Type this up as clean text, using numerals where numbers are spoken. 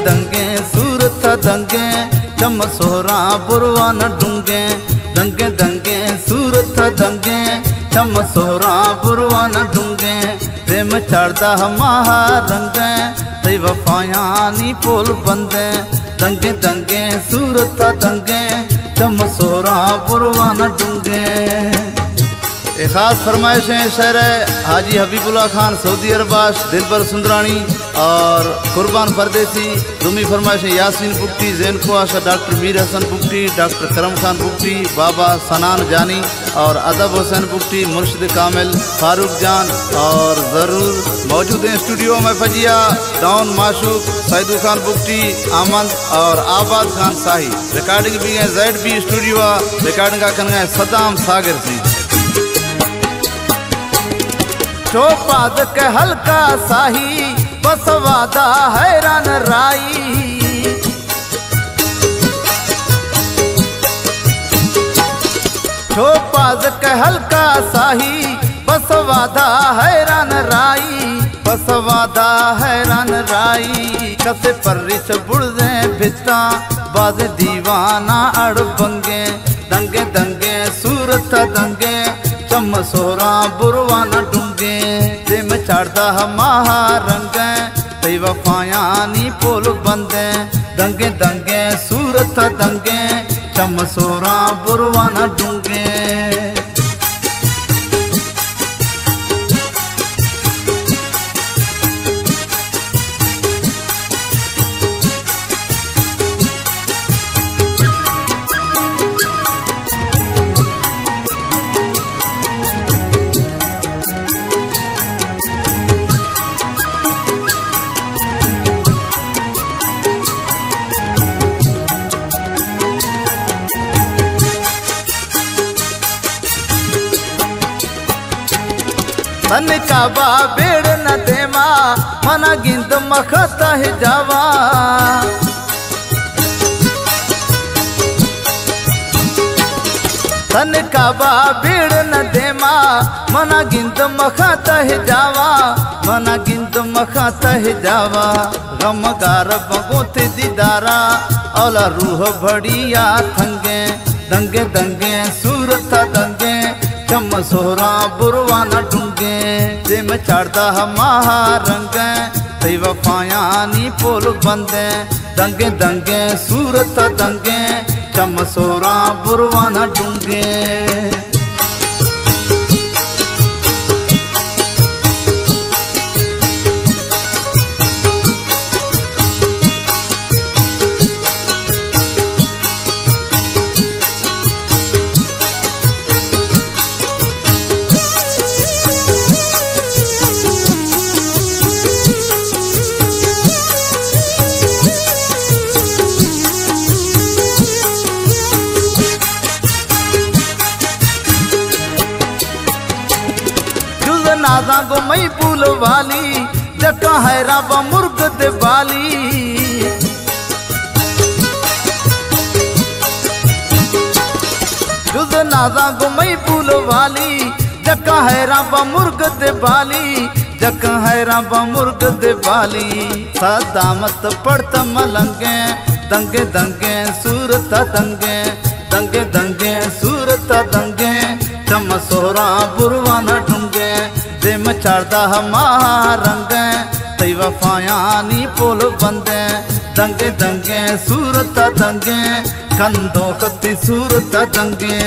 दंगे सूरत दंगे चम सोहरा बुरवा न डूंगे दंगे दंगे सूरत दंगे चम सोहरा बुरवा न डूंगे प्रेम चढ़दा महा रंगे ते वफाया नी पोल बंदे दंगे दंगे सूरत दंगे चम सोहरा बुरवा न डूंगे। एक खास फरमाइश है शहर हाजी हबीबुल्ला खान सऊदी अरबाश दिलबर सुंदरानी और कुर्बान परदेसी। दुमी फरमाइश है यासीन बुक्टी जैन खुआशा डॉक्टर मीर हसन बुक्टी डॉक्टर करम खान बुक्टी बाबा सनान जानी और अदब हुसैन बुक्टी मुर्शिद कामिल फारूक जान और ज़रूर मौजूद हैं स्टूडियो में फजिया डाउन माशूक सैदू खान बुक्टी आमंद और आबाद खान शाही। रिकॉर्डिंग भी है ZB स्टूडियो रिकॉर्डिंग का करना है सदाम सागर जी। चौपाद के हल्का साही बस वादा हैरान राई चौपाद के हल्का साही बस वादा हैरान राई बस वादा हैरान राई कसे परिच बुढ़े भिता बाद दीवाना अड़ बंगे दंगे दंगे सूरत दंगे चम सोहरा बुरवा न डूंगे प्रेम चढ़दा महा रंगे ते वफाया नी पोल बंदे दंगे दंगे सूरत दंगे चम सोहरा बुरवा न डूंगे। मन काबा बेड़ न देवा मना गिंद मखत है जावा तन काबा बेड़ न देवा मना गिंद मखत है जावा मना गिंद मखत है जावा गम गार बगोते दीदारा औला रूह बढ़िया थंगे दंगे दंगे सूरत दंगे चम सोहरा बुरवा न डूंगे प्रेम चढ़दा महा रंगे ते वफाया नी पोल बंदे दंगे दंगे सूरत दंगे चम सोहरा बुरवा न डूंगे। नादा गो मई पुल वाली जका है राबा मुर्ग दे बाली जुद नादा गो मई पुल वाली जका है राबा मुर्ग दे बाली जका है राबा मुर्ग दे बाली सदामत पड़त मलंगे दंगे दंगे सूरत दंगे दंगे दंगे सूरत दंगे चम सोहरा बुरवा न डूंगे प्रेम चढ़दा महा रंगे ते वफाया नी पोल बंदे दंगे दंगे सूरत दंगे कंदो कती सूरत दंगे।